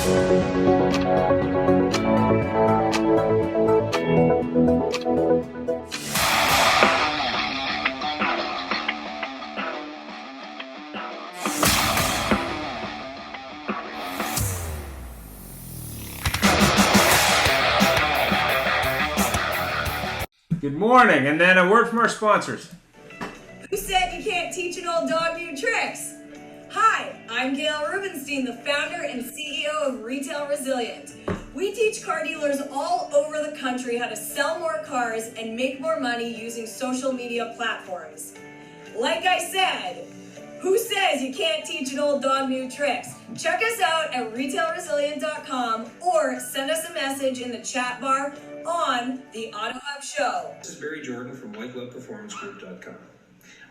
Good morning, and then a word from our sponsors. Who said you can't teach an old dog new tricks? Hi, I'm Gail Rubenstein, the founder and CEO of Retail Resilient. We teach car dealers all over the country how to sell more cars and make more money using social media platforms. Like I said, who says you can't teach an old dog new tricks? Check us out at retailresilient.com or send us a message in the chat bar on the Auto Hub Show. This is Barry Jordan from whitegloveperformancegroup.com.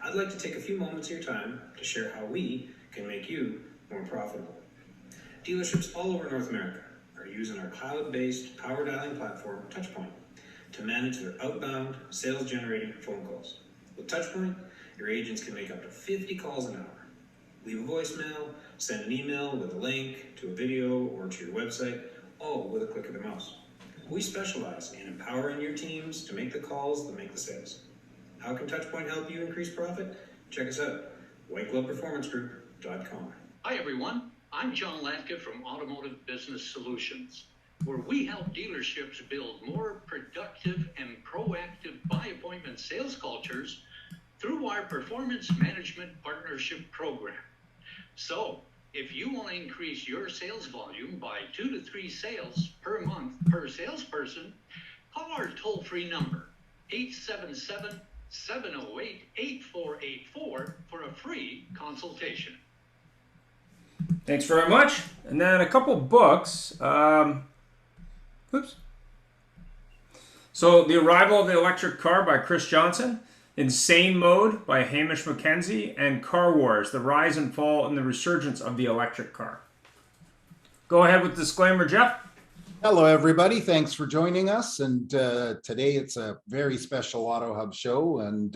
I'd like to take a few moments of your time to share how we can make you more profitable. Dealerships all over North America are using our cloud-based power dialing platform, Touchpoint, to manage their outbound sales-generating phone calls. With Touchpoint, your agents can make up to 50 calls an hour. Leave a voicemail, send an email with a link to a video or to your website, all with a click of the mouse. We specialize in empowering your teams to make the calls that make the sales. How can Touchpoint help you increase profit? Check us out, whitegloveperformancegroup.com. Hi everyone, I'm John Latka from Automotive Business Solutions, where we help dealerships build more productive and proactive by appointment sales cultures through our Performance Management Partnership Program. So, if you want to increase your sales volume by 2 to 3 sales per month per salesperson, call our toll-free number, 877-708-8484 for a free consultation. Thanks very much. And then a couple books. So, The Arrival of the Electric Car by Chris Johnson, Insane Mode by Hamish McKenzie, and Car Wars, The Rise and Fall and the Resurgence of the Electric Car. Go ahead with the disclaimer, Jeff. Hello, everybody. Thanks for joining us. And today it's a very special Auto Hub show, and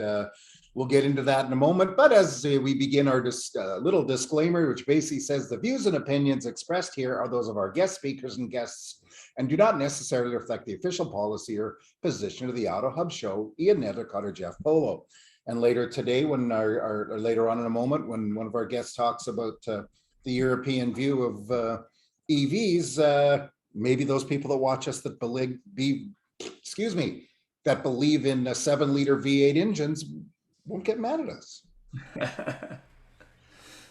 we'll get into that in a moment. But as we begin our little disclaimer, which basically says the views and opinions expressed here are those of our guest speakers and guests and do not necessarily reflect the official policy or position of the Auto Hub show, Ian Nethercutt or Jeff Polo. And later today, when later on in a moment, when one of our guests talks about the European view of EVs, maybe those people that watch us that believe in 7-liter V8 engines won't get mad at us.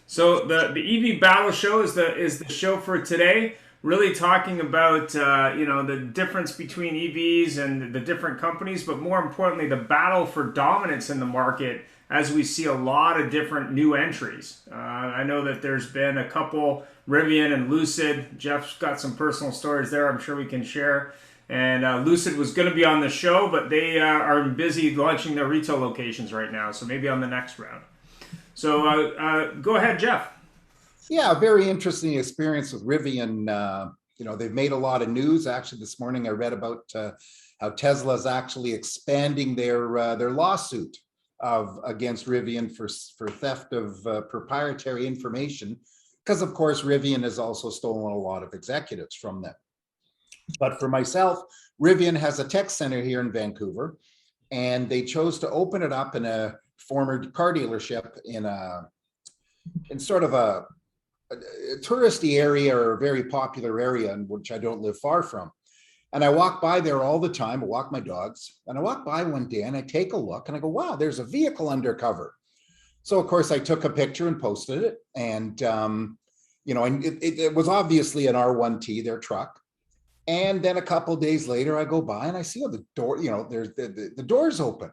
So the EV Battle Show is the show for today. Really talking about the difference between EVs and the different companies, but more importantly, the battle for dominance in the market as we see a lot of different new entries. I know that there's been a couple, Rivian and Lucid. Jeff's got some personal stories there I'm sure we can share. And Lucid was going to be on the show, but they are busy launching their retail locations right now, so maybe on the next round. So go ahead, Jeff. Yeah, very interesting experience with Rivian. They've made a lot of news. Actually, this morning I read about how Tesla is actually expanding their lawsuit against Rivian for theft of proprietary information, because of course Rivian has also stolen a lot of executives from them. But for myself, Rivian has a tech center here in Vancouver, and they chose to open it up in a former car dealership in sort of a touristy area or a very popular area in which I don't live far from. And I walk by there all the time. I walk my dogs, and I walk by one day and I take a look and I go, wow, there's a vehicle undercover. So of course I took a picture and posted it. And, it was obviously an R1T, their truck. And then a couple of days later, I go by and I see the door, there's the door's open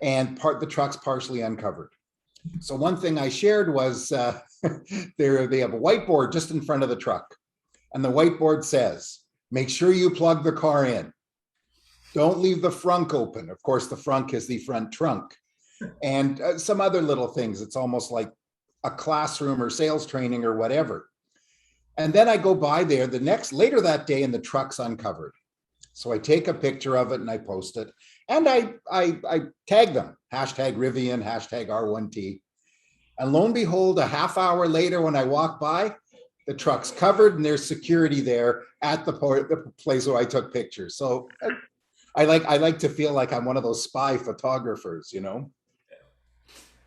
and the truck's partially uncovered. So one thing I shared was they have a whiteboard just in front of the truck. And the whiteboard says, make sure you plug the car in. Don't leave the frunk open. Of course, the frunk is the front trunk. And some other little things. It's almost like a classroom or sales training or whatever. And then I go by there later that day and the truck's uncovered. So I take a picture of it and I post it. And I tag them, hashtag Rivian, hashtag R1T. And lo and behold, a half hour later when I walk by, the truck's covered and there's security there at the place where I took pictures. So I like to feel like I'm one of those spy photographers, you know.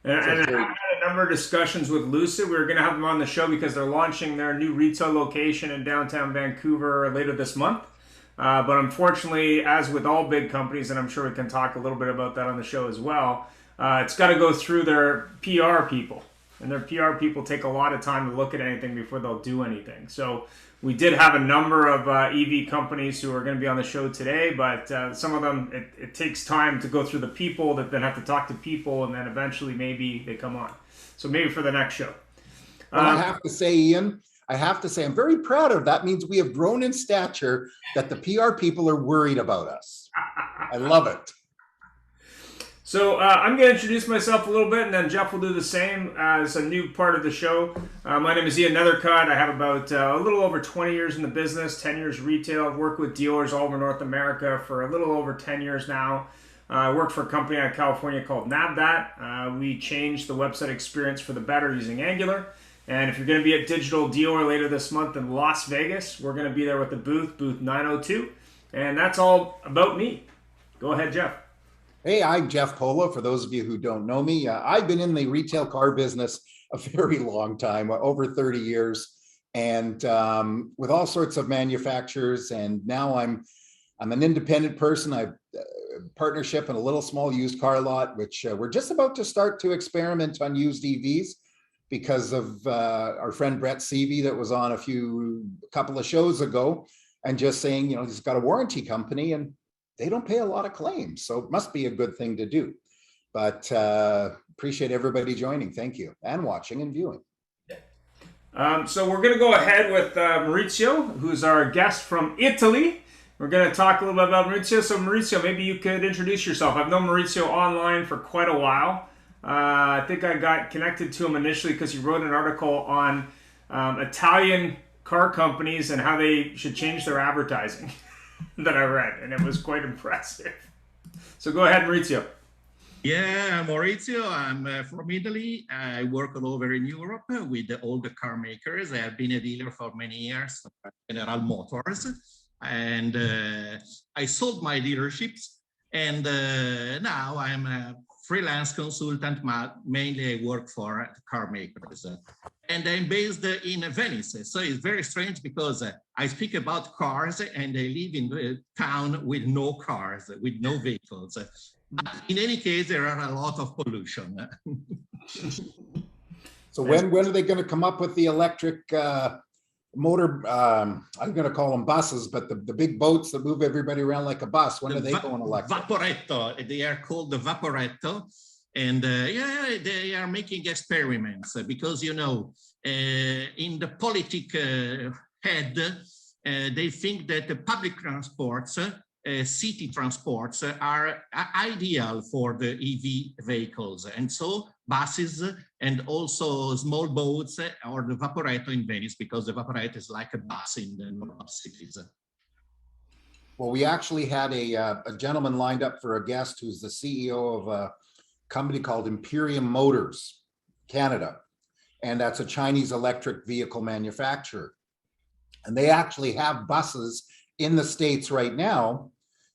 And So I it's very, had a number of discussions with Lucid. We were going to have them on the show because they're launching their new retail location in downtown Vancouver later this month. But unfortunately, as with all big companies, and I'm sure we can talk a little bit about that on the show as well, it's got to go through their PR people. And their PR people take a lot of time to look at anything before they'll do anything. So we did have a number of EV companies who are going to be on the show today, but some of them, it takes time to go through the people that then have to talk to people, and then eventually maybe they come on. So maybe for the next show. well, I have to say, Ian, I have to say, I'm very proud of that. Means we have grown in stature, that the PR people are worried about us. I love it. So I'm going to introduce myself a little bit, and then Jeff will do the same as a new part of the show. My name is Ian Nethercutt. I have about a little over 20 years in the business, 10 years retail. I've worked with dealers all over North America for a little over 10 years now. I work for a company out of California called NavThat. We changed the website experience for the better using Angular. And if you're going to be at Digital Dealer later this month in Las Vegas, we're going to be there with the booth 902. And that's all about me. Go ahead, Jeff. Hey, I'm Jeff Polo. For those of you who don't know me, I've been in the retail car business a very long time, over 30 years, and with all sorts of manufacturers. And now I'm an independent person. I've partnership in a little small used car lot, which we're just about to start to experiment on used EVs because of our friend Brett Seavey that was on a couple of shows ago, and just saying, you know, he's got a warranty company and they don't pay a lot of claims, so it must be a good thing to do. But appreciate everybody joining. Thank you, and watching and viewing. So we're going to go ahead with Maurizio, who's our guest from Italy. We're going to talk a little bit about Maurizio. So Maurizio, maybe you could introduce yourself. I've known Maurizio online for quite a while. I think I got connected to him initially because he wrote an article on Italian car companies and how they should change their advertising. That I read, and it was quite impressive. So go ahead, Maurizio. Yeah, I'm Maurizio. I'm from Italy. I work all over in Europe with all the car makers. I have been a dealer for many years, General Motors, and I sold my dealerships, and now I'm a freelance consultant, but mainly I work for car makers. And I'm based in Venice. So it's very strange because I speak about cars and I live in a town with no cars, with no vehicles. But in any case, there are a lot of pollution. So when are they going to come up with the electric motor? I'm going to call them buses, but the big boats that move everybody around like a bus, when are they going electric? Vaporetto, they are called the Vaporetto. And yeah, they are making experiments because, you know, in the politic head, they think that the public transports, city transports are ideal for the EV vehicles. And so buses and also small boats or the Vaporetto in Venice, because the Vaporetto is like a bus in the cities. Well, we actually had a gentleman lined up for a guest who's the CEO of a company called Imperium Motors Canada, and that's a Chinese electric vehicle manufacturer, and they actually have buses in the States right now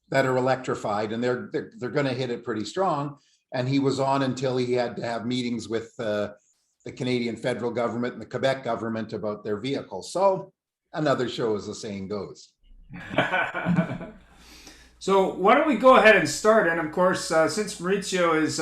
that are electrified, and they're going to hit it pretty strong. And he was on until he had to have meetings with the Canadian federal government and the Quebec government about their vehicles. So another show, as the saying goes. So why don't we go ahead and start? And of course, since Maurizio has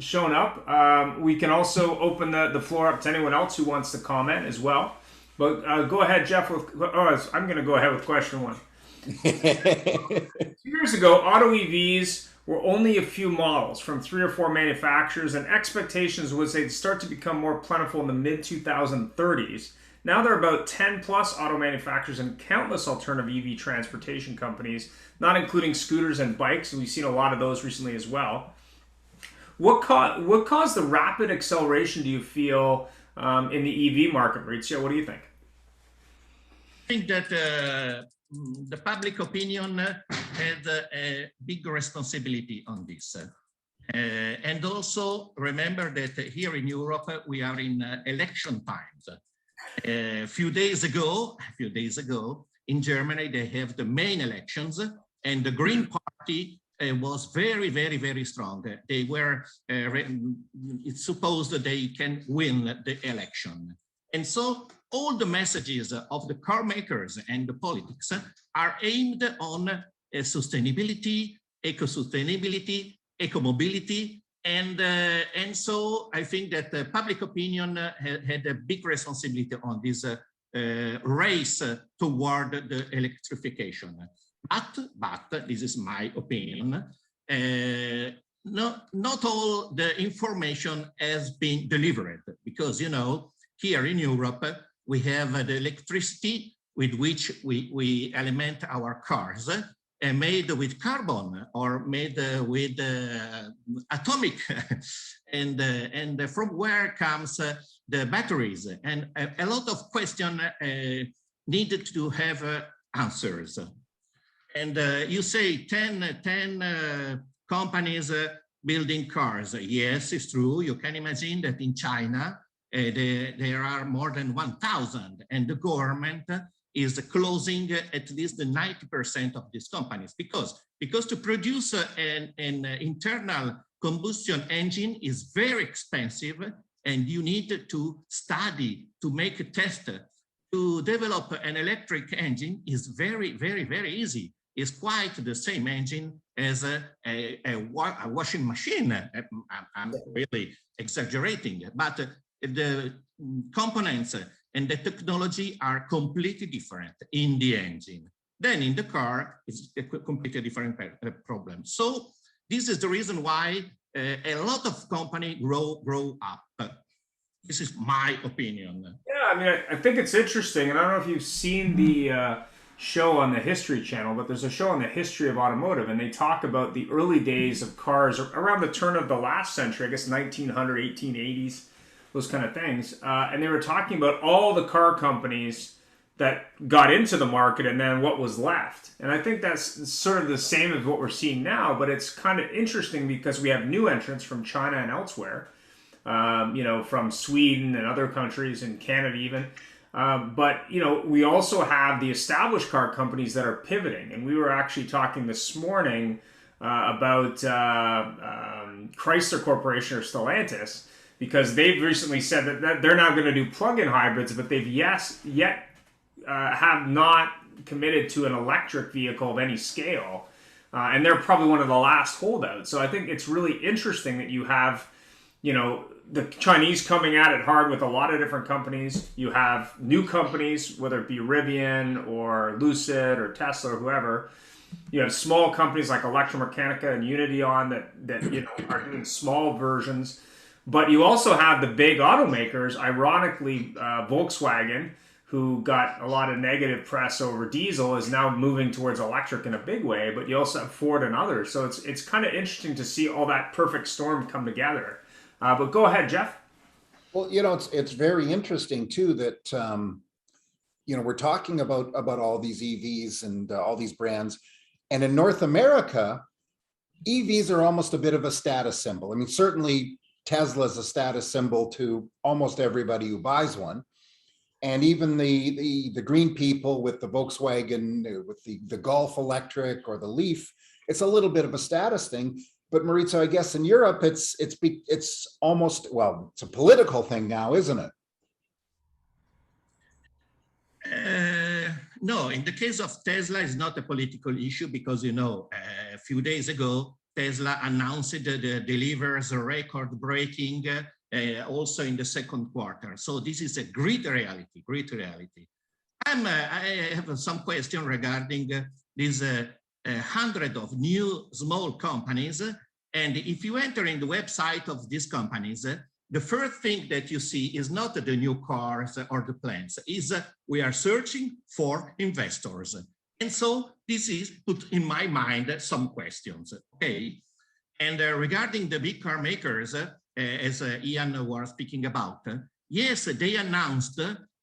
shown up, we can also open the floor up to anyone else who wants to comment as well. But go ahead, Jeff. I'm going to go ahead with question one. 2 years ago, auto EVs were only a few models from 3 or 4 manufacturers, and expectations was they'd start to become more plentiful in the mid-2030s. Now there are about 10 plus auto manufacturers and countless alternative EV transportation companies, not including scooters and bikes, and we've seen a lot of those recently as well. What caused the rapid acceleration, do you feel, in the EV market, Maurizio? What do you think? I think that the public opinion has a big responsibility on this. And also remember that here in Europe, we are in election times. A few days ago, in Germany, they have the main elections, and the Green Party was very strong. They were, it's supposed that they can win the election. And so all the messages of the car makers and the politics are aimed on sustainability, eco-sustainability, eco-mobility, and so I think that the public opinion had a big responsibility on this race toward the electrification. But this is my opinion, not all the information has been delivered, because, you know, here in Europe, we have the electricity with which we element our cars, made with carbon or made with atomic, and from where comes the batteries, and a lot of questions needed to have answers. And you say 10 companies building cars. Yes, it's true. You can imagine that in China, there are more than 1,000, and the government is closing at least 90% of these companies, because to produce an internal combustion engine is very expensive, and you need to study, to make a test. To develop an electric engine is very easy. It's quite the same engine as a washing machine. I'm really exaggerating, but the components and the technology are completely different in the engine. Then in the car, it's a completely different problem. So this is the reason why a lot of companies grow up. This is my opinion. Yeah, I mean, I think it's interesting, and I don't know if you've seen the show on the History Channel, but there's a show on the history of automotive, and they talk about the early days of cars around the turn of the last century, I guess 1900, 1880s, those kind of things. And they were talking about all the car companies that got into the market and then what was left. And I think that's sort of the same as what we're seeing now, but it's kind of interesting because we have new entrants from China and elsewhere, you know, from Sweden and other countries, and Canada even. But, you know, we also have the established car companies that are pivoting. And we were actually talking this morning about Chrysler Corporation, or Stellantis, because they've recently said that they're now going to do plug-in hybrids, but they've yet have not committed to an electric vehicle of any scale. And they're probably one of the last holdouts. So I think it's really interesting that you have, you know, the Chinese coming at it hard with a lot of different companies. You have new companies, whether it be Rivian or Lucid or Tesla or whoever. You have small companies like Electromechanica and Unity that you know are doing small versions. But you also have the big automakers, ironically, Volkswagen, who got a lot of negative press over diesel, is now moving towards electric in a big way. But you also have Ford and others. So it's kind of interesting to see all that perfect storm come together. But go ahead, Jeff. Well, you know, it's very interesting too that you know, we're talking about all these EVs and all these brands, and in North America, EVs are almost a bit of a status symbol. I mean, certainly Tesla is a status symbol to almost everybody who buys one, and even the green people with the Volkswagen, with the Golf electric or the Leaf, it's a little bit of a status thing. But Maurizio, I guess in Europe, it's almost, well, it's a political thing now, isn't it? No, in the case of Tesla, it's not a political issue because, you know, a few days ago, Tesla announced that it delivers a record-breaking also in the second quarter. So this is a great reality, great reality. I have some question regarding this 100 of new small companies. And if you enter in the website of these companies, the first thing that you see is not the new cars or the plans, is we are searching for investors. And so this is put in my mind some questions, okay? And regarding the big car makers, as Ian was speaking about, yes, they announced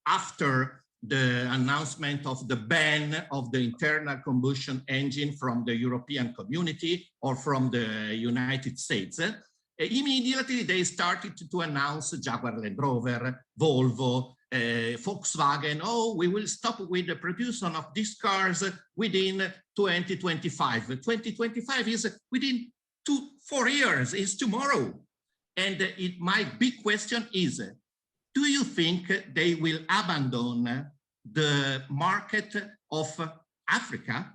after the announcement of the ban of the internal combustion engine from the European community or from the United States, immediately they started to announce Jaguar Land Rover, Volvo, Volkswagen, oh, we will stop with the production of these cars within 2025. 2025 is within 4 years, is tomorrow. And my big question is, do you think they will abandon the market of Africa,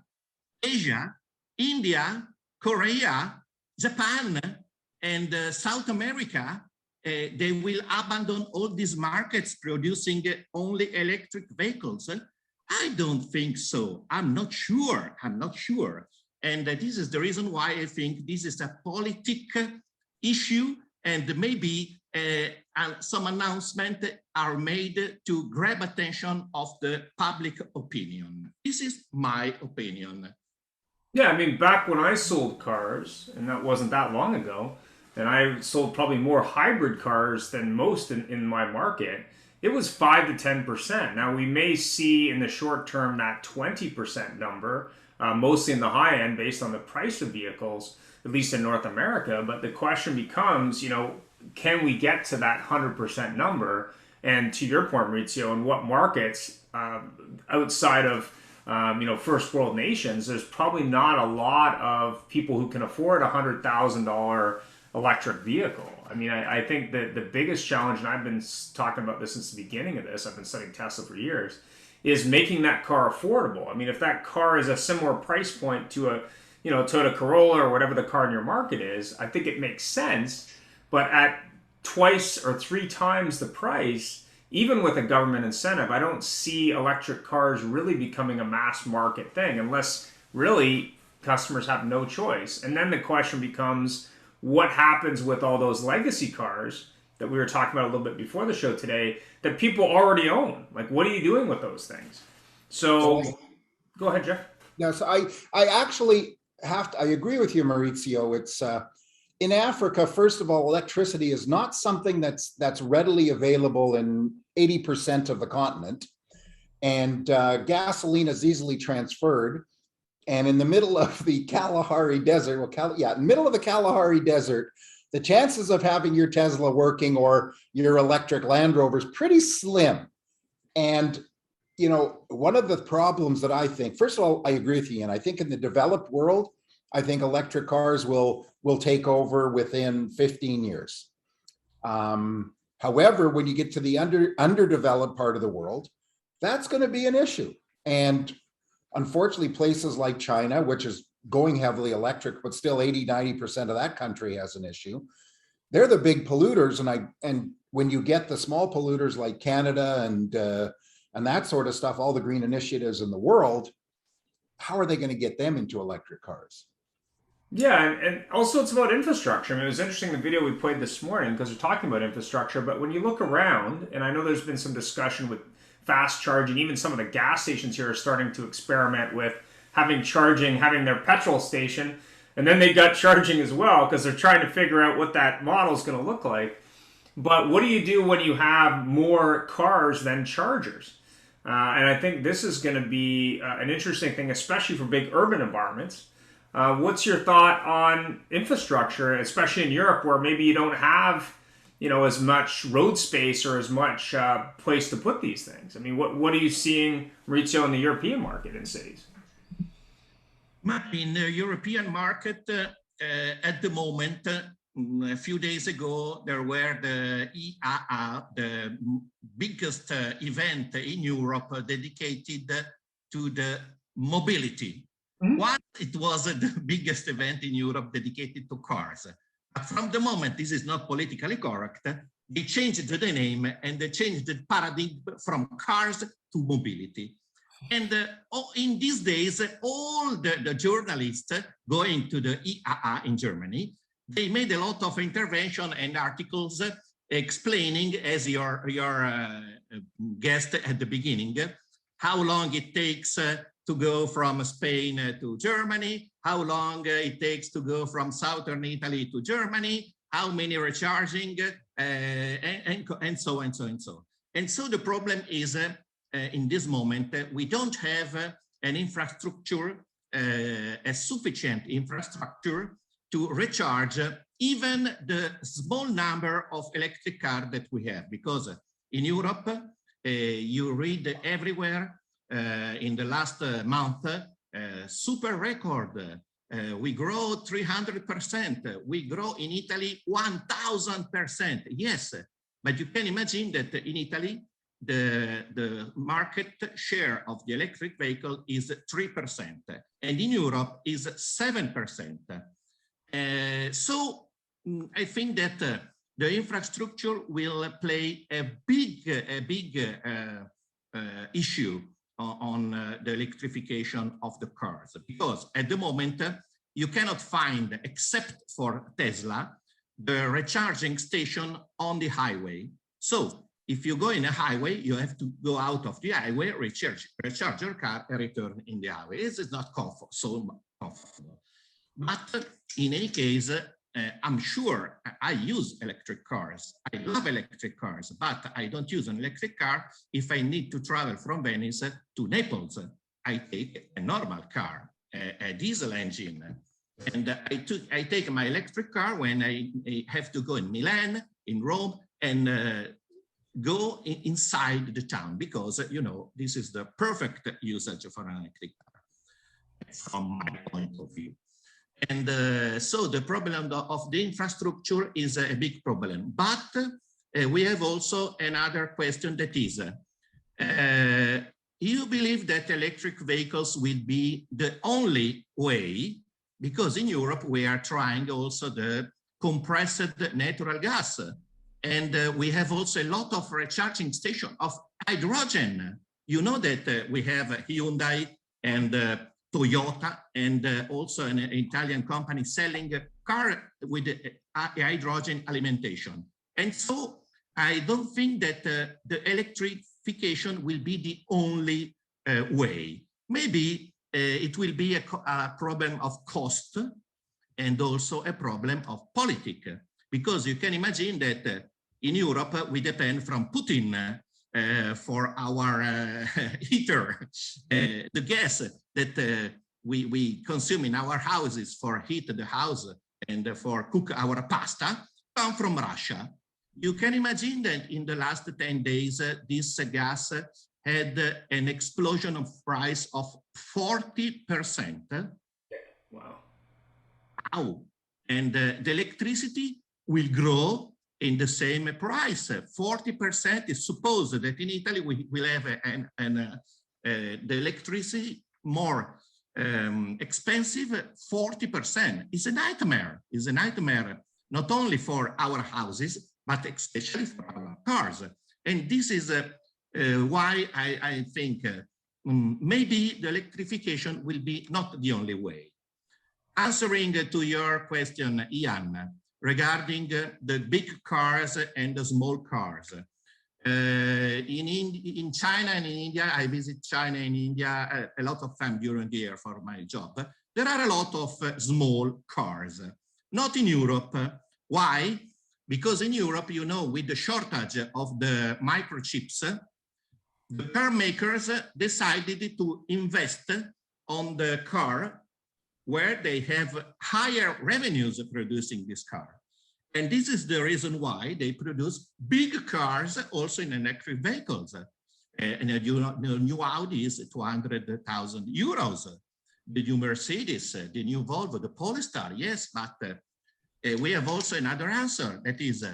Asia, India, Korea, Japan, and South America? They will abandon all these markets producing only electric vehicles? I don't think so. I'm not sure. I'm not sure. And this is the reason why I think this is a political issue, and maybe some announcements are made to grab attention of the public opinion. This is my opinion. Yeah, I mean, back when I sold cars, and that wasn't that long ago, and I sold probably more hybrid cars than most in my market, it was 5 to 10%. Now, we may see in the short term that 20% number, mostly in the high end based on the price of vehicles, at least in North America. But the question becomes, can we get to that 100% number? And to your point, Maurizio, in what markets outside of first world nations, there's probably not a lot of people who can afford a $100,000 electric vehicle. I mean, I think that the biggest challenge, and I've been talking about this since the beginning of this, I've been studying Tesla for years, is making that car affordable. I mean, if that car is a similar price point to a Toyota Corolla or whatever the car in your market is, I think it makes sense. But at 2 or 3 times the price, even with a government incentive, I don't see electric cars really becoming a mass market thing unless really customers have no choice. And then the question becomes, what happens with all those legacy cars that we were talking about a little bit before the show today that people already own? Like, what are you doing with those things? So go ahead, Jeff. Yes, I actually I agree with you, Maurizio. It's in Africa, first of all, electricity is not something that's readily available in 80% of the continent, and gasoline is easily transferred. And in the middle of the Kalahari Desert, middle of the Kalahari Desert, the chances of having your Tesla working or your electric Land Rover is pretty slim. And one of the problems that I think, first of all, I agree with you, and I think in the developed world, I think electric cars will take over within 15 years. However, when you get to the underdeveloped part of the world, that's going to be an issue. And unfortunately, places like China, which is going heavily electric, but still 80-90% of that country has an issue. They're the big polluters, and when you get the small polluters like Canada and that sort of stuff, all the green initiatives in the world, how are they going to get them into electric cars? Yeah, and also it's about infrastructure. I mean, it was interesting, the video we played this morning, because we're talking about infrastructure, but when you look around, and I know there's been some discussion with fast charging, even some of the gas stations here are starting to experiment with having their petrol station, and then they got charging as well, because they're trying to figure out what that model is going to look like. But what do you do when you have more cars than chargers? And I think this is going to be an interesting thing, especially for big urban environments. What's your thought on infrastructure, especially in Europe, where maybe you don't have, as much road space or as much place to put these things? I mean, what are you seeing, Maurizio, in the European market in cities? In the European market, at the moment, a few days ago, there were the IAA, the biggest event in Europe dedicated to the mobility. Mm-hmm. Once it was the biggest event in Europe dedicated to cars. But from the moment, this is not politically correct, they changed the name and they changed the paradigm from cars to mobility. And in these days, all the journalists going to the IAA in Germany, they made a lot of intervention and articles explaining, as your guest at the beginning, how long it takes to go from Spain to Germany, how long it takes to go from southern Italy to Germany, how many recharging, and so on. And so the problem is, in this moment, we don't have an infrastructure, a sufficient infrastructure to recharge even the small number of electric cars that we have, because in Europe, you read everywhere in the last month, super record. We grow 300%. We grow in Italy 1,000%. Yes, but you can imagine that in Italy, the market share of the electric vehicle is 3%, and in Europe is 7%. So I think that the infrastructure will play a big issue on the electrification of the cars, because at the moment you cannot find, except for Tesla, the recharging station on the highway. So if you go in a highway, you have to go out of the highway, recharge your car, and return in the highway. It's not so comfortable. But in any case, I'm sure I use electric cars. I love electric cars, but I don't use an electric car if I need to travel from Venice to Naples. I take a normal car, a diesel engine. And I take my electric car when I have to go in Milan, in Rome, and go inside the town, because, you know, this is the perfect usage for an electric car from my point of view. And so the problem of the infrastructure is a big problem. But we have also another question, that is, you believe that electric vehicles will be the only way? Because in Europe, we are trying also the compressed natural gas. And we have also a lot of recharging stations of hydrogen. You know that we have Hyundai and Toyota, and also an Italian company selling a car with hydrogen alimentation. And so I don't think that the electrification will be the only way. Maybe it will be a problem of cost, and also a problem of politics, because you can imagine that in Europe we depend from Putin for our heater. The gas that we consume in our houses for heat the house and for cook our pasta come from Russia. You can imagine that in the last 10 days, this gas had an explosion of price of 40%. Wow. Wow. And the electricity will grow in the same price. 40% is supposed that in Italy we will have the electricity more expensive. 40% is a nightmare. Is a nightmare not only for our houses, but especially for our cars. And this is why I think maybe the electrification will be not the only way. Answering to your question, Ian, regarding the big cars and the small cars. In China and in India, I visit China and India a lot of time during the year for my job. There are a lot of small cars, not in Europe. Why? Because in Europe, you know, with the shortage of the microchips, the car makers decided to invest on the car where they have higher revenues producing this car. And this is the reason why they produce big cars also in electric vehicles. And the new Audi is 200,000 euros. The new Mercedes, the new Volvo, the Polestar, yes, but we have also another answer. That is,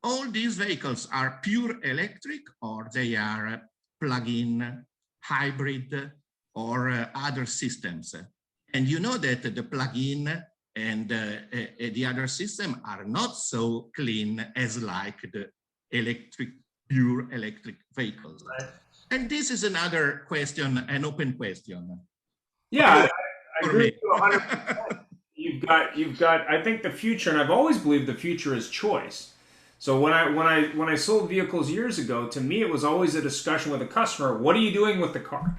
all these vehicles are pure electric, or they are plug-in, hybrid, or other systems. And you know that the plug-in and the other system are not so clean as like the pure electric vehicles. Right. And this is another question, an open question. Yeah, I agree with you 100%. You've got, I think the future, and I've always believed the future is choice. So when I sold vehicles years ago, to me, it was always a discussion with a customer, what are you doing with the car?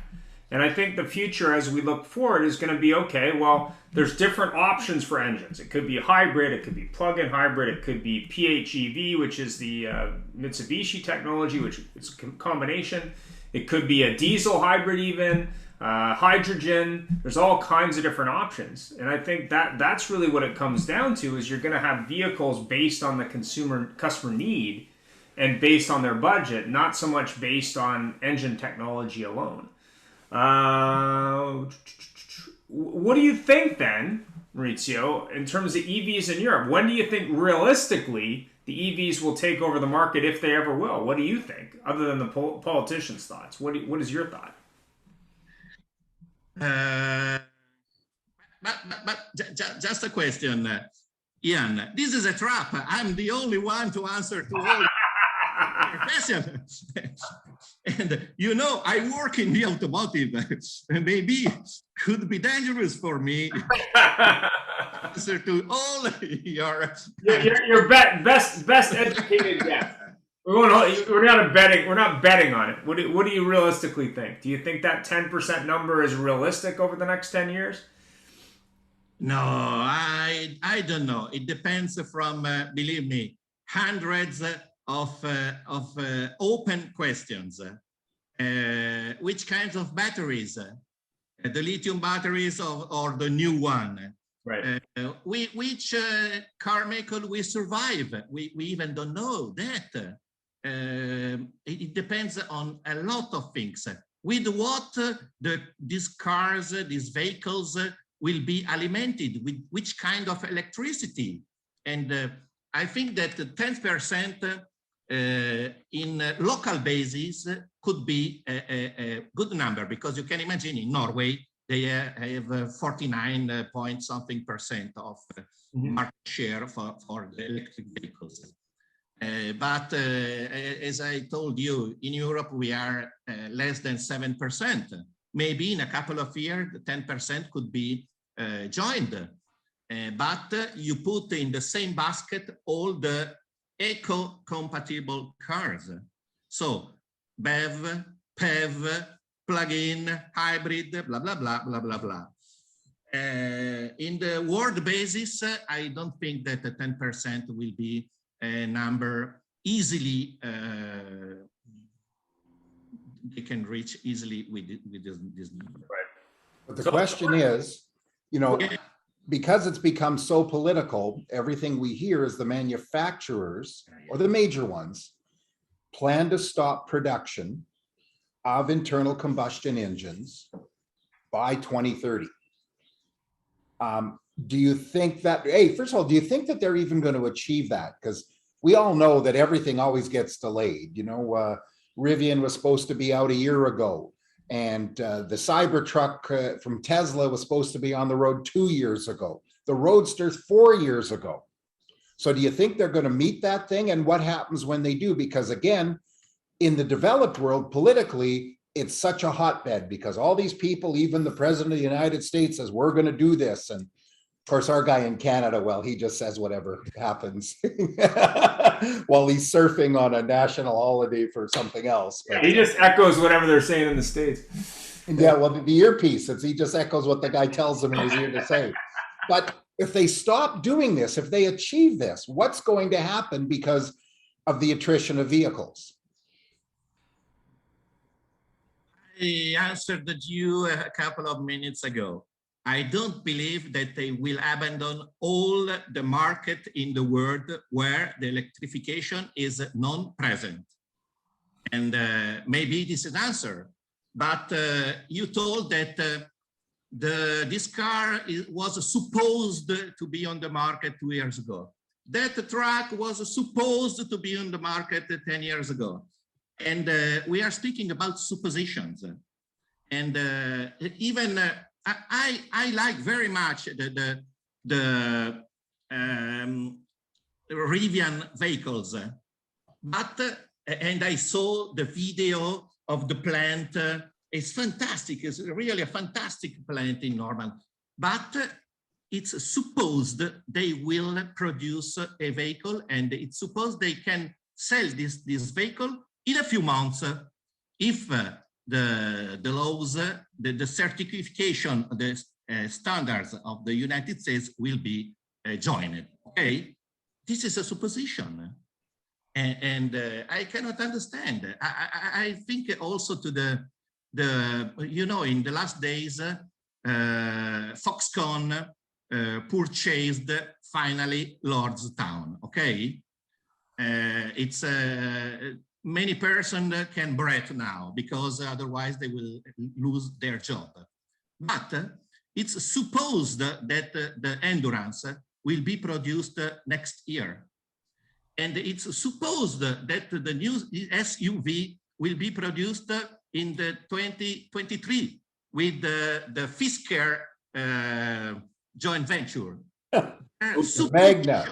And I think the future, as we look forward, is going to be, okay, well, there's different options for engines. It could be a hybrid, it could be plug-in hybrid, it could be PHEV, which is the Mitsubishi technology, which is a combination. It could be a diesel hybrid even, hydrogen. There's all kinds of different options. And I think that's really what it comes down to, is you're going to have vehicles based on the customer need. and based on their budget, not so much based on engine technology alone. What do you think then, Maurizio, in terms of EVs in Europe? When do you think realistically the EVs will take over the market, if they ever will? What do you think, other than the politicians' thoughts? What is your thought? Just a question, Ian. This is a trap. I'm the only one to answer to all questions. And you know, I work in the automotive. Maybe could be dangerous for me. Answer to all your best educated guess. We're not betting. We're not betting on it. What do you realistically think? Do you think that 10% number is realistic over the next 10 years? No, I don't know. It depends from, believe me, hundreds of open questions. Which kinds of batteries? The lithium batteries or the new one? Right. Which car maker will survive? We even don't know that. It depends on a lot of things. With what these cars, these vehicles will be alimented, with which kind of electricity. And I think that 10% in local basis could be a good number, because you can imagine in Norway, they have 49 point something % of market share for the electric vehicles. But as I told you, in Europe, we are less than 7%. Maybe in a couple of years, 10% could be joined. But you put in the same basket all the eco-compatible cars. So BEV, PHEV, plug-in, hybrid, blah, blah, blah, blah, blah, blah. In the world basis, I don't think that the 10% will be a number easily, they can reach easily with this number. Right. But the question is, you know, because it's become so political, everything we hear is the manufacturers, or the major ones, plan to stop production of internal combustion engines by 2030. Do you think that, hey, first of all, do you think that they're even going to achieve that? Because we all know that everything always gets delayed. You know, Rivian was supposed to be out a year ago, and the Cybertruck from Tesla was supposed to be on the road 2 years ago. The Roadster 4 years ago. So do you think they're going to meet that thing? And what happens when they do? Because again, in the developed world, politically, it's such a hotbed, because all these people, even the president of the United States, says, we're going to do this. And of course, our guy in Canada, well, he just says whatever happens while he's surfing on a national holiday for something else. But he just echoes whatever they're saying in the States. Yeah, well, the earpiece, he just echoes what the guy tells him in his ear to say. But if they stop doing this, if they achieve this, what's going to happen because of the attrition of vehicles? I answered you a couple of minutes ago. I don't believe that they will abandon all the market in the world where the electrification is non-present. And maybe this is an answer, but you told that this car was supposed to be on the market 2 years ago. That truck was supposed to be on the market 10 years ago. And we are speaking about suppositions. And even I like very much the Rivian vehicles, but and I saw the video of the plant. It's fantastic. It's really a fantastic plant in Norman, but it's supposed they will produce a vehicle, and it's supposed they can sell this vehicle in a few months if the laws, the certification, the standards of the United States will be joined. Okay, this is a supposition, and I cannot understand. I think also to the you know, in the last days, Foxconn purchased finally Lordstown. Okay, it's many persons can breathe now because otherwise they will lose their job. But it's supposed that the Endurance will be produced next year. And it's supposed that the new SUV will be produced in the 2023 with the Fisker joint venture. Magna.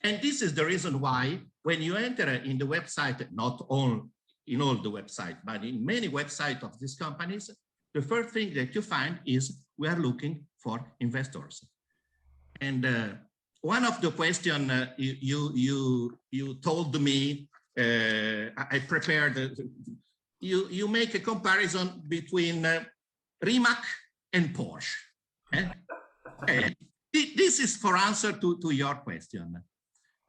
And this is the reason why when you enter in the website, not all in all the website, but in many websites of these companies, the first thing that you find is we are looking for investors. And one of the questions you told me, I prepared, you make a comparison between Rimac and Porsche. This is for answer to your question.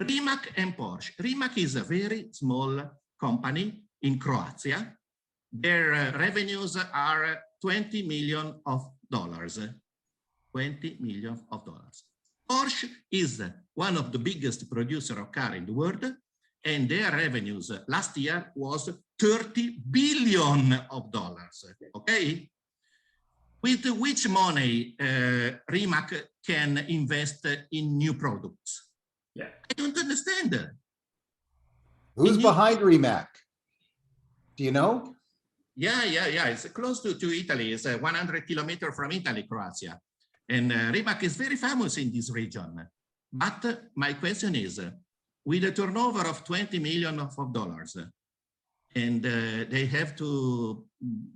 Rimac and Porsche. Rimac is a very small company in Croatia. Their revenues are $20 million. $20 million. Porsche is one of the biggest producer of car in the world, and their revenues last year was $30 billion. Okay? With which money Rimac can invest in new products? Yeah. I don't understand. Who's behind Rimac? Do you know? Yeah. It's close to Italy. It's 100 kilometers from Italy, Croatia. And Rimac is very famous in this region. But my question is, with a turnover of $20 million, and they have to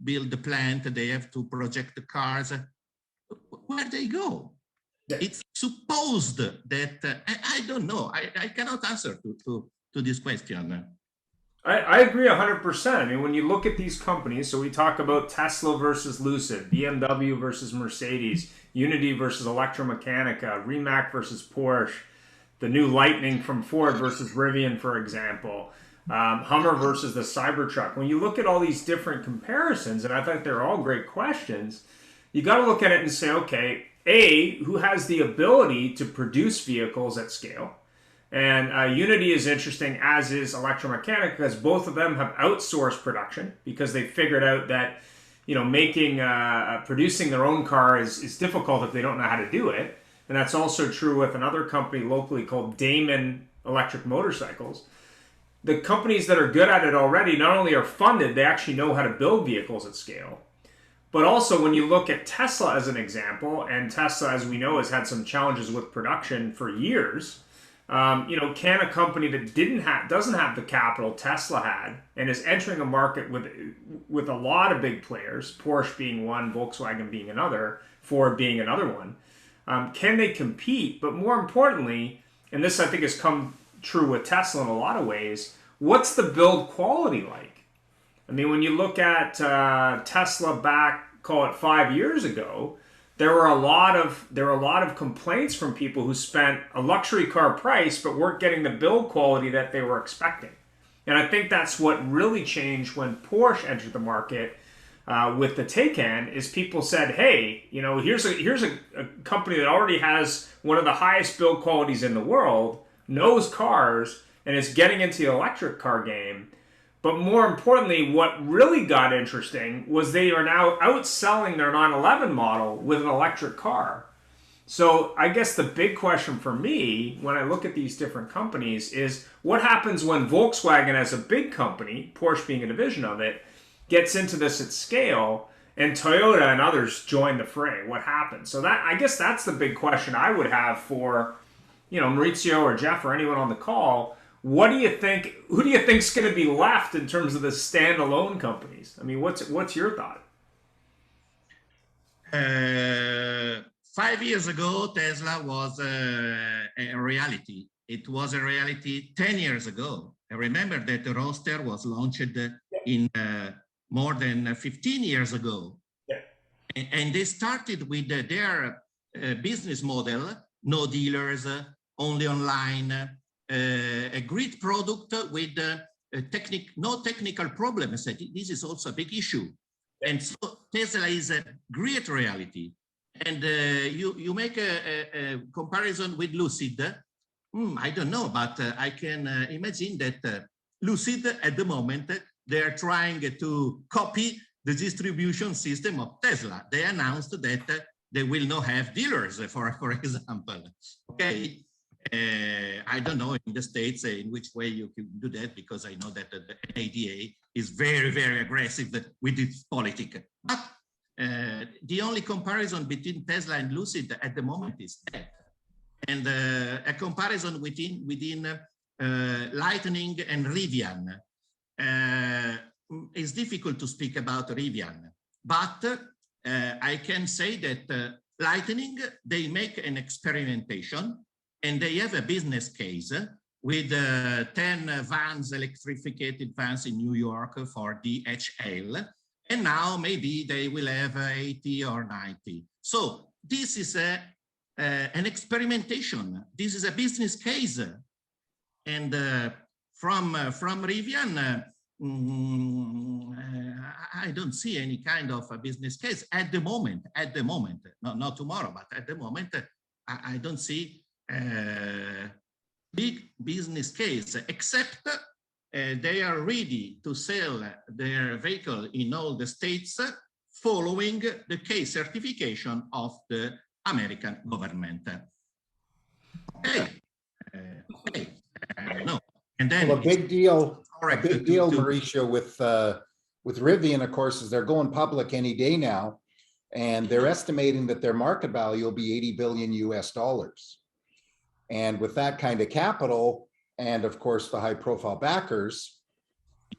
build the plant, they have to project the cars, where they go? Yeah. It's supposed that, I don't know, I cannot answer to this question. I agree 100%. I mean, when you look at these companies, so we talk about Tesla versus Lucid, BMW versus Mercedes, Unity versus Electromechanica, Rimac versus Porsche, the new Lightning from Ford versus Rivian, for example, Hummer versus the Cybertruck. When you look at all these different comparisons, and I think they're all great questions, you got to look at it and say, okay, A, who has the ability to produce vehicles at scale? And Unity is interesting, as is Electromechanica, because both of them have outsourced production because they figured out that, you know, producing their own car is difficult if they don't know how to do it. And that's also true with another company locally called Damon Electric Motorcycles. The companies that are good at it already not only are funded, they actually know how to build vehicles at scale. But also when you look at Tesla as an example, and Tesla, as we know, has had some challenges with production for years. You know, can a company that doesn't have the capital Tesla had and is entering a market with a lot of big players, Porsche being one, Volkswagen being another, Ford being another one, can they compete? But more importantly, and this I think has come true with Tesla in a lot of ways, what's the build quality like? I mean, when you look at Tesla back, call it 5 years ago, there were a lot of complaints from people who spent a luxury car price but weren't getting the build quality that they were expecting. And I think that's what really changed when Porsche entered the market with the Taycan. Is people said, hey, you know, here's a company that already has one of the highest build qualities in the world, knows cars, and is getting into the electric car game. But more importantly, what really got interesting was they are now outselling their 911 model with an electric car. So I guess the big question for me when I look at these different companies is what happens when Volkswagen as a big company, Porsche being a division of it, gets into this at scale and Toyota and others join the fray? What happens? So that, I guess that's the big question I would have for, you know, Maurizio or Jeff or anyone on the call. What do you think? Who do you think is going to be left in terms of the standalone companies? I mean, what's your thought? 5 years ago, Tesla was a reality. It was a reality 10 years ago. I remember that the Roadster was launched in more than 15 years ago. Yeah. And they started with their business model, no dealers, only online, a great product with no technical problems. This is also a big issue. And so Tesla is a great reality. And you make a comparison with Lucid. I don't know, but I can imagine that Lucid at the moment, they are trying to copy the distribution system of Tesla. They announced that they will not have dealers, for example. Okay, I don't know in the States in which way you can do that, because I know that the NADA is very, very aggressive with its politics. But the only comparison between Tesla and Lucid at the moment is that. And a comparison within Lightning and Rivian. It's difficult to speak about Rivian, but I can say that Lightning, they make an experimentation and they have a business case with 10 vans, electrified vans in New York for DHL. And now maybe they will have 80 or 90. So this is an experimentation. This is a business case. And from Rivian, I don't see any kind of a business case at the moment, not tomorrow, but at the moment, I don't see a big business case, except they are ready to sell their vehicle in all the states following the case certification of the American government. Okay. Okay. No. And then well, a big deal, Mauricio, with Rivian, of course, is they're going public any day now, and they're estimating that their market value will be $80 billion US. And with that kind of capital, and of course the high-profile backers,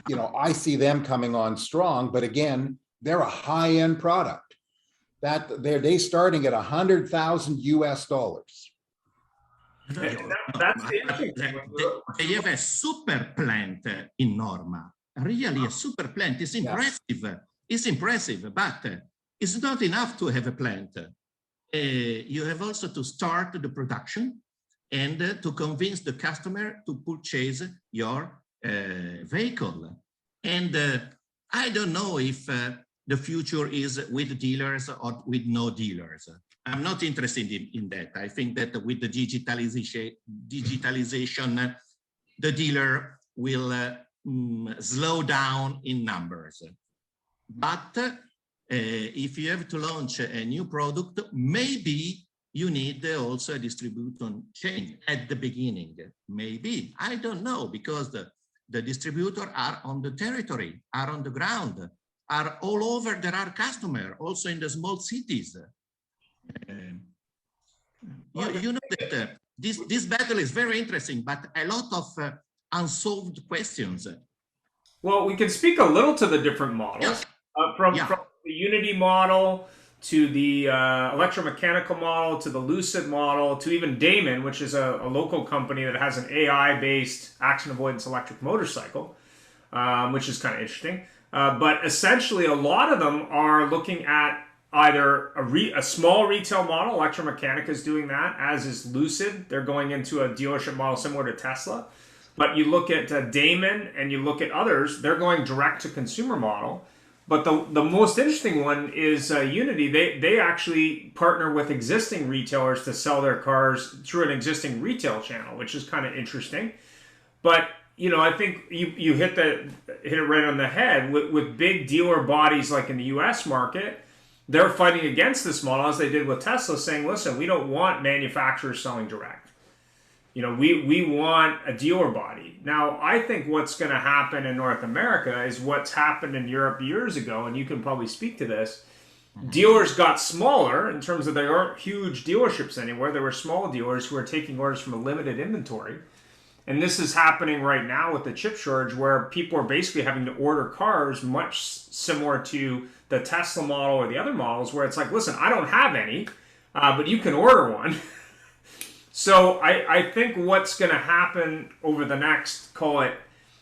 you know, I see them coming on strong. But again, they're a high-end product. That they starting at $100,000 US. That's They have a super plant in Norma. Really, a super plant is impressive. Yeah. It's impressive, but it's not enough to have a plant. You have also to start the production and to convince the customer to purchase your vehicle. And I don't know if the future is with dealers or with no dealers. I'm not interested in that. I think that with the digitalization, the dealer will slow down in numbers. But if you have to launch a new product, maybe you need also a distribution chain at the beginning. Maybe, I don't know, because the distributors are on the territory, are on the ground, are all over. There are customers also in the small cities. You know that this battle is very interesting, but a lot of unsolved questions. Well, we can speak a little to the different models, from the Unity model to the electromechanical model to the Lucid model to even Damon, which is a local company that has an AI-based accident avoidance electric motorcycle, which is kind of interesting. But essentially, a lot of them are looking at either a small retail model. Electromechanica is doing that, as is Lucid. They're going into a dealership model similar to Tesla. But you look at Damon and you look at others, they're going direct to consumer model. But the most interesting one is Unity. They actually partner with existing retailers to sell their cars through an existing retail channel, which is kind of interesting. But you know, I think you hit it right on the head with big dealer bodies like in the U.S. market. They're fighting against this model, as they did with Tesla, saying, listen, we don't want manufacturers selling direct. You know, we want a dealer body. Now, I think what's going to happen in North America is what's happened in Europe years ago, and you can probably speak to this. Dealers got smaller in terms of there aren't huge dealerships anywhere. There were small dealers who are taking orders from a limited inventory. And this is happening right now with the chip shortage, where people are basically having to order cars much similar to the Tesla model or the other models, where it's like, listen, I don't have any, but you can order one. So I think what's going to happen over the next, call it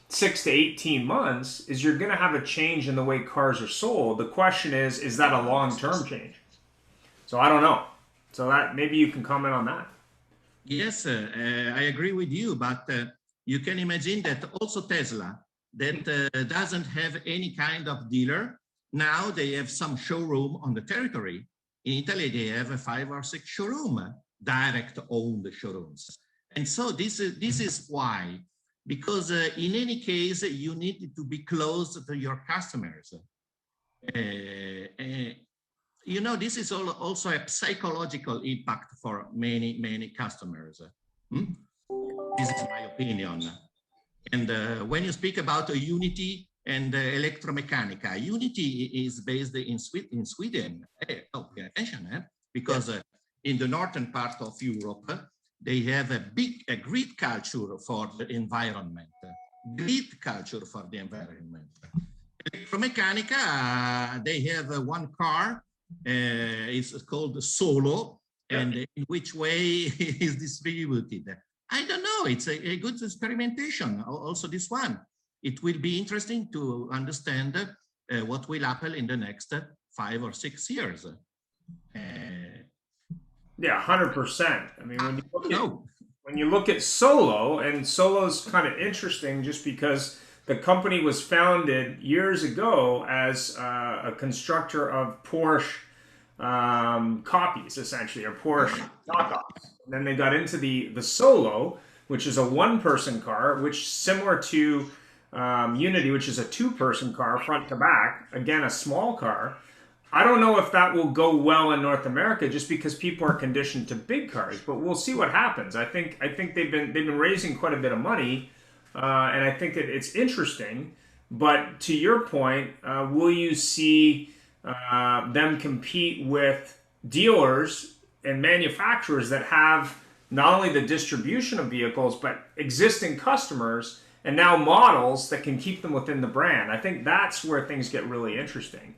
6 to 18 months, is you're going to have a change in the way cars are sold. The question is that a long-term change? So I don't know. So that maybe you can comment on that. Yes, I agree with you, but you can imagine that also Tesla, that doesn't have any kind of dealer. Now they have some showroom on the territory. In Italy, they have 5 or 6 showroom, direct owned showrooms. And so this is why, because in any case, you need to be close to your customers. You know, this is also a psychological impact for many customers. This is my opinion. And when you speak about Unity and Electromechanica, Unity is based in Sweden. Oh, pay attention, because in the northern part of Europe, they have a great culture for the environment. Great culture for the environment. Electromechanica, they have one car. It's called Solo, and in which way is distributed. I don't know. It's a good experimentation. Also, this one. It will be interesting to understand what will happen in the next 5 or 6 years. Yeah, 100%. I mean, when you look at Solo, and Solo's kind of interesting just because the company was founded years ago as a constructor of Porsche copies, essentially, or Porsche knockoffs. And then they got into the Solo, which is a one-person car, which similar to Unity, which is a two-person car, front to back. Again, a small car. I don't know if that will go well in North America, just because people are conditioned to big cars. But we'll see what happens. I think they've been raising quite a bit of money, and I think it's interesting. But to your point, will you see them compete with dealers and manufacturers that have not only the distribution of vehicles, but existing customers and now models that can keep them within the brand? I think that's where things get really interesting.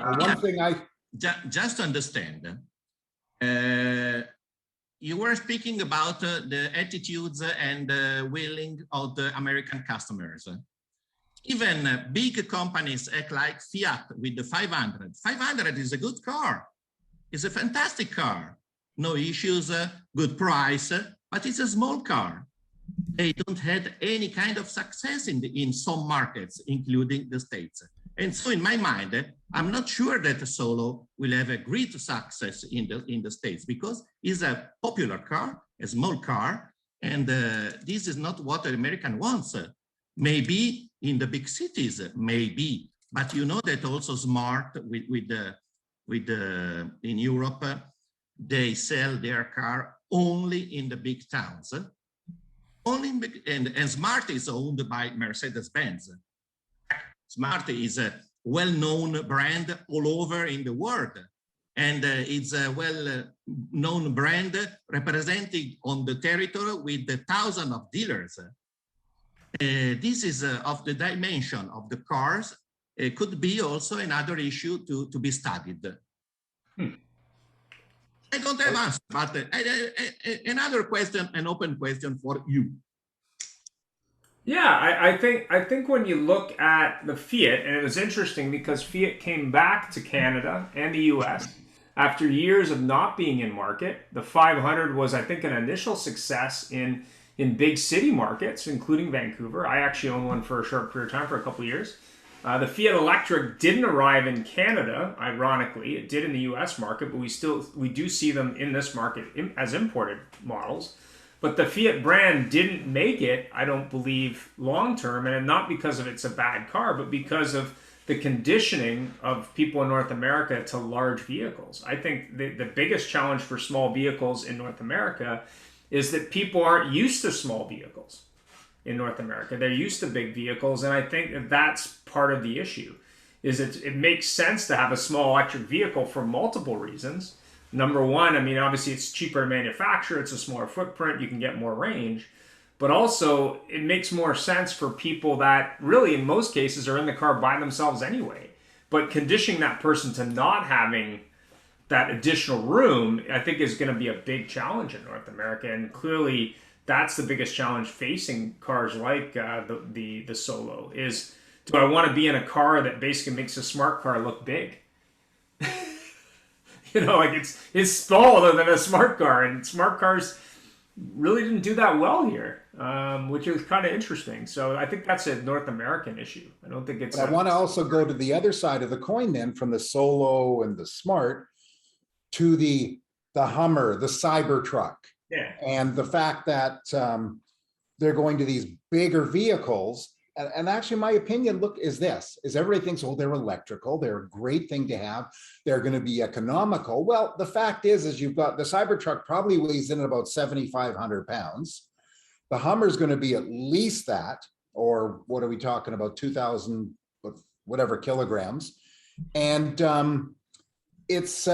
One thing just to understand, you were speaking about the attitudes and willing of the American customers. Even big companies act like Fiat with the 500. 500 is a good car. It's a fantastic car. No issues, good price, but it's a small car. They don't have any kind of success in some markets, including the States. And so in my mind, I'm not sure that Solo will have a great success in the States, because it's a popular car, a small car, and this is not what the American wants. Maybe in the big cities, maybe, but you know that also Smart in Europe, they sell their car only in the big towns. Only in big, and Smart is owned by Mercedes-Benz. Smart is a well-known brand all over in the world, and it's a well-known brand represented on the territory with thousands of dealers. This is of the dimension of the cars. It could be also another issue to be studied. I don't have answer, but another question, an open question for you. Yeah, I think when you look at the Fiat, and it was interesting because Fiat came back to Canada and the US after years of not being in market. The 500 was, I think, an initial success in big city markets, including Vancouver. I actually owned one for a short period of time, for a couple of years. The Fiat Electric didn't arrive in Canada, ironically. It did in the US market, but we do see them in this market as imported models. But the Fiat brand didn't make it, I don't believe, long-term, and not because of it's a bad car, but because of the conditioning of people in North America to large vehicles. I think the biggest challenge for small vehicles in North America is that people aren't used to small vehicles in North America. They're used to big vehicles, and I think that's part of the issue. Is it makes sense to have a small electric vehicle for multiple reasons. Number one, I mean, obviously it's cheaper to manufacture, it's a smaller footprint, you can get more range, but also it makes more sense for people that really in most cases are in the car by themselves anyway. But conditioning that person to not having that additional room, I think, is going to be a big challenge in North America, and clearly that's the biggest challenge facing cars like the Solo is, do I want to be in a car that basically makes a smart car look big? You know, like it's smaller than a smart car, and smart cars really didn't do that well here, which is kind of interesting. So I think that's a North American issue. I don't think it's. I want to also go to the other side of the coin then, from the Solo and the Smart to the Hummer, the Cybertruck. Yeah. And the fact that they're going to these bigger vehicles, and actually my opinion, look, is everybody thinks, oh, they're electrical, they're a great thing to have, they're going to be economical. Well, the fact is you've got the Cybertruck probably weighs in at about 7,500 pounds. The Hummer is going to be at least that, or what are we talking about, 2,000 whatever kilograms. And it's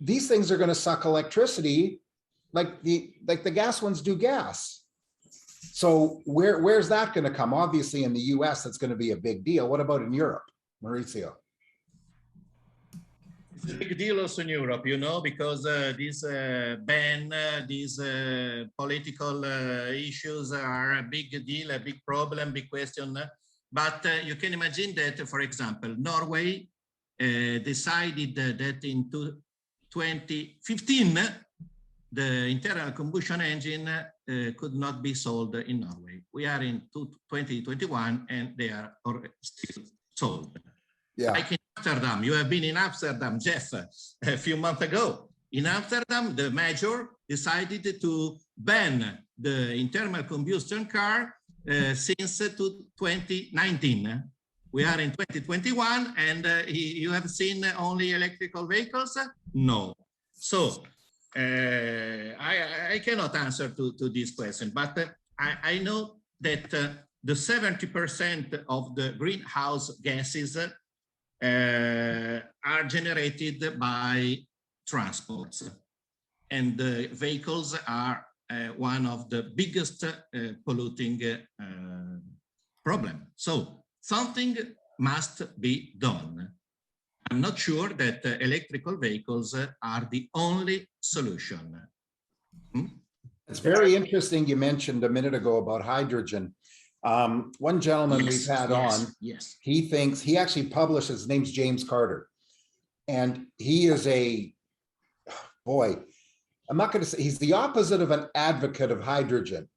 these things are going to suck electricity like the gas ones do gas. So where's that going to come? Obviously in the US, that's going to be a big deal. What about in Europe, Maurizio? It's a big deal also in Europe, you know, because this ban, these political issues are a big deal, a big problem, big question. But you can imagine that, for example, Norway decided that in 2015, the internal combustion engine could not be sold in Norway. We are in 2021 and they are still sold. Yeah. Like in Amsterdam, you have been in Amsterdam, Jeff, a few months ago. In Amsterdam, the mayor decided to ban the internal combustion car since 2019. We are in 2021 and you have seen only electrical vehicles? No. So I cannot answer to this question, but I know that the 70% of the greenhouse gases are generated by transports, and the vehicles are one of the biggest polluting problem. So something must be done. I'm not sure that electrical vehicles are the only solution. It's very interesting you mentioned a minute ago about hydrogen. One gentleman we've had on, he thinks, he actually published, his name's James Carter. And he is boy, I'm not going to say, he's the opposite of an advocate of hydrogen,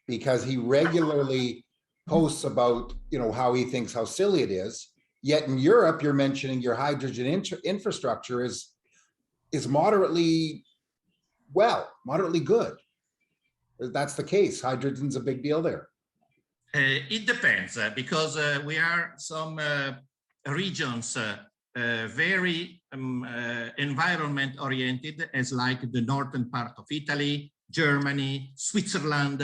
because he regularly posts about, you know, how he thinks how silly it is. Yet in Europe, you're mentioning your hydrogen infrastructure is moderately good. That's the case. Hydrogen's a big deal there. It depends, because we are some regions very environment oriented, as like the northern part of Italy, Germany, Switzerland.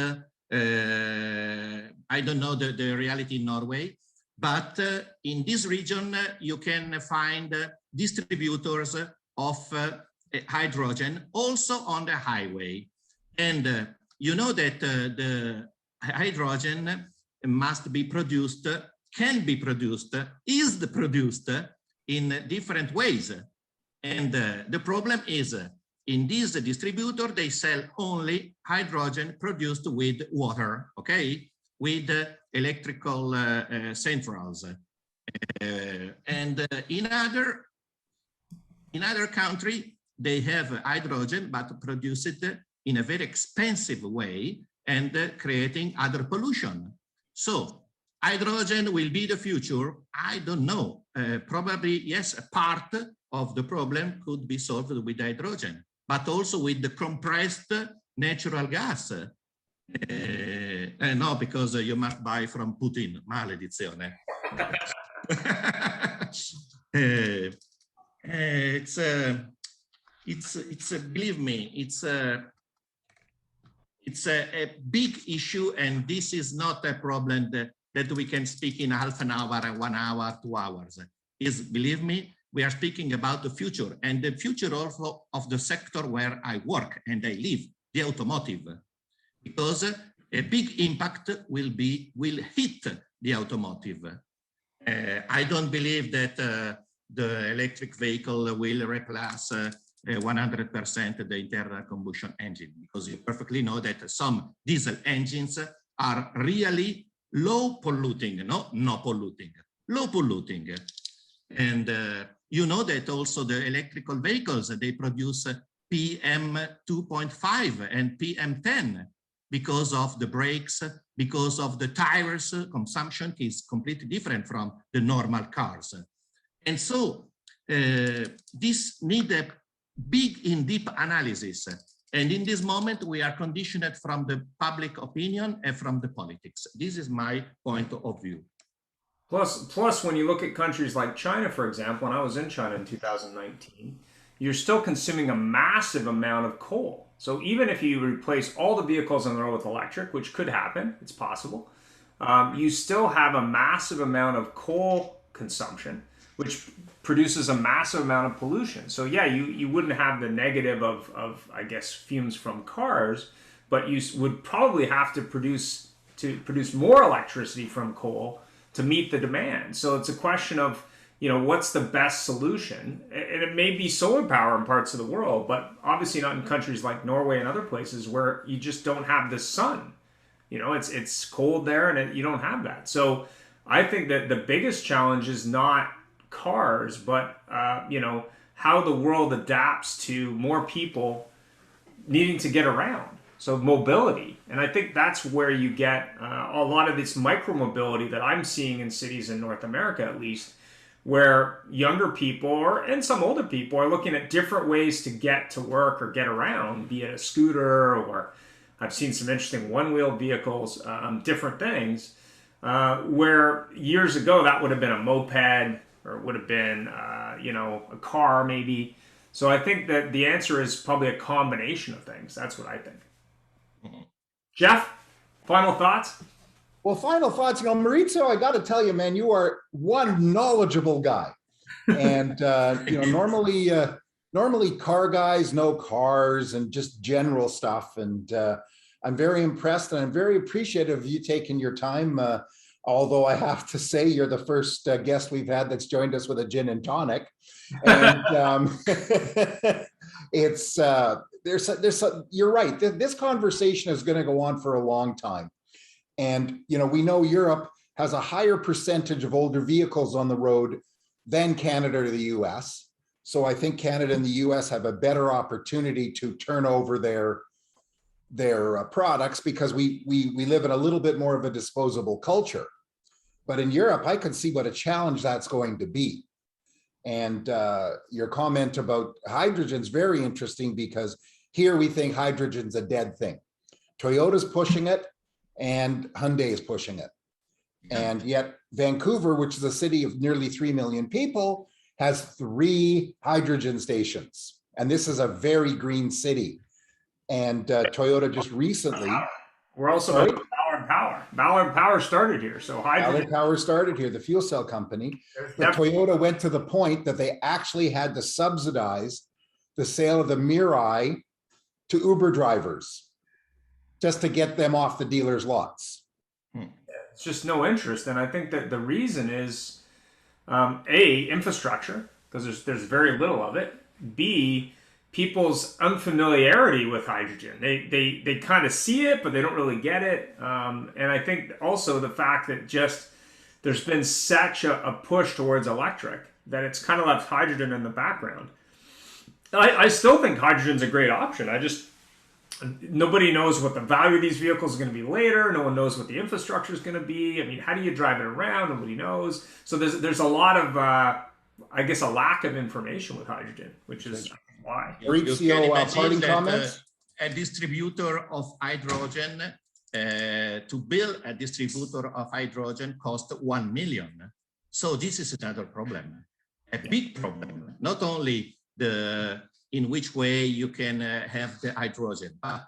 I don't know the reality in Norway, but in this region you can find distributors of hydrogen also on the highway. And you know that the hydrogen must be produced, can be produced, is produced in different ways. And the problem is, in this distributor, they sell only hydrogen produced with water, okay? With electrical centrals. And in other country, they have hydrogen, but produce it in a very expensive way and creating other pollution. So hydrogen will be the future. I don't know. Probably, yes, a part of the problem could be solved with hydrogen, but also with the compressed natural gas. No, because you must buy from Putin. Maledizione. It's believe me, it's a big issue, and this is not a problem that we can speak in half an hour, 1 hour, 2 hours. Believe me, we are speaking about the future, and the future also of the sector where I work and I live, the automotive, because a big impact will hit the automotive. I don't believe that the electric vehicle will replace 100% the internal combustion engine, because you perfectly know that some diesel engines are really low polluting, no polluting, low polluting. And you know that also the electrical vehicles, they produce PM 2.5 and PM 10 because of the brakes, because of the tires. Consumption is completely different from the normal cars. And so this needs a big in deep analysis. And in this moment, we are conditioned from the public opinion and from the politics. This is my point of view. Plus, when you look at countries like China, for example, when I was in China in 2019, you're still consuming a massive amount of coal. So even if you replace all the vehicles on the road with electric, which could happen, it's possible, you still have a massive amount of coal consumption, which produces a massive amount of pollution. So yeah, you wouldn't have the negative of I guess fumes from cars, but you would probably have to produce more electricity from coal to meet the demand. So it's a question of, you know, what's the best solution? And it may be solar power in parts of the world, but obviously not in countries like Norway and other places where you just don't have the sun. You know, it's cold there and you don't have that. So I think that the biggest challenge is not cars, but you know, how the world adapts to more people needing to get around. So mobility, and I think that's where you get a lot of this micro-mobility that I'm seeing in cities in North America, at least, where younger people and some older people are looking at different ways to get to work or get around, be it a scooter, or I've seen some interesting one-wheel vehicles, different things, where years ago that would have been a moped, or it would have been, you know, a car maybe. So I think that the answer is probably a combination of things. That's what I think. Jeff, final thoughts? Well, final thoughts, you know, Maurizio, I got to tell you, man, you are one knowledgeable guy. And, you know, normally car guys know cars and just general stuff. And I'm very impressed and I'm very appreciative of you taking your time. Although I have to say you're the first guest we've had that's joined us with a gin and tonic. And it's, you're right. This conversation is going to go on for a long time. And, you know, we know Europe has a higher percentage of older vehicles on the road than Canada or the US. So I think Canada and the US have a better opportunity to turn over their products because we live in a little bit more of a disposable culture. But in Europe, I can see what a challenge that's going to be. And your comment about hydrogen is very interesting because here we think hydrogen's a dead thing. Toyota's pushing it and Hyundai is pushing it. And yet Vancouver, which is a city of nearly 3 million people, has 3 hydrogen stations. And this is a very green city. And Toyota just recently. We're also Ballard Power. Ballard Power started here. So hydrogen. Ballard Power started here, the fuel cell company. But Toyota went to the point that they actually had to subsidize the sale of the Mirai to Uber drivers just to get them off the dealers' lots. It's just no interest. And I think that the reason is A, infrastructure, because there's very little of it. B, people's unfamiliarity with hydrogen. They kind of see it, but they don't really get it. And I think also the fact that just there's been such a push towards electric that it's kind of left hydrogen in the background. I still think hydrogen's a great option. Nobody knows what the value of these vehicles is going to be later. No one knows what the infrastructure is going to be. I mean, how do you drive it around? Nobody knows. So there's a lot of, I guess, a lack of information with hydrogen, which is why. Maurizio, parting comments? A distributor of hydrogen, to build a distributor of hydrogen cost 1 million. So this is another problem, a big problem. Not only in which way you can have the hydrogen, but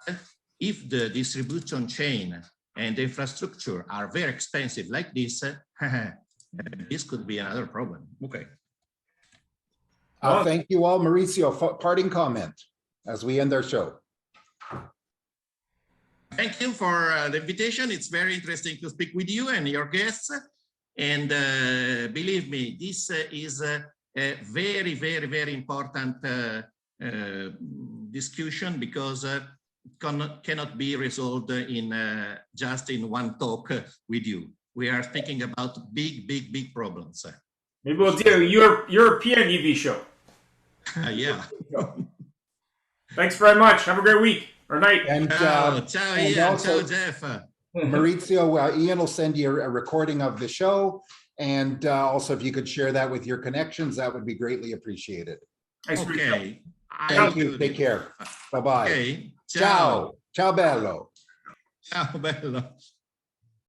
if the distribution chain and the infrastructure are very expensive like this, this could be another problem. Okay. Thank you all. Maurizio, parting comment as we end our show. Thank you for the invitation. It's very interesting to speak with you and your guests. And believe me, this is a very, very, very important discussion because it cannot be resolved in just in one talk with you. We are thinking about big, big, big problems. Maybe we'll do a European EV show. Yeah. Thanks very much. Have a great week or night. And, ciao, and Ian. also, Ciao, Jeff. Maurizio, Ian will send you a recording of the show. And also, if you could share that with your connections, that would be greatly appreciated. Okay. Thank you. Take care. Bye-bye. Okay. Ciao. Ciao bello. Ciao bello.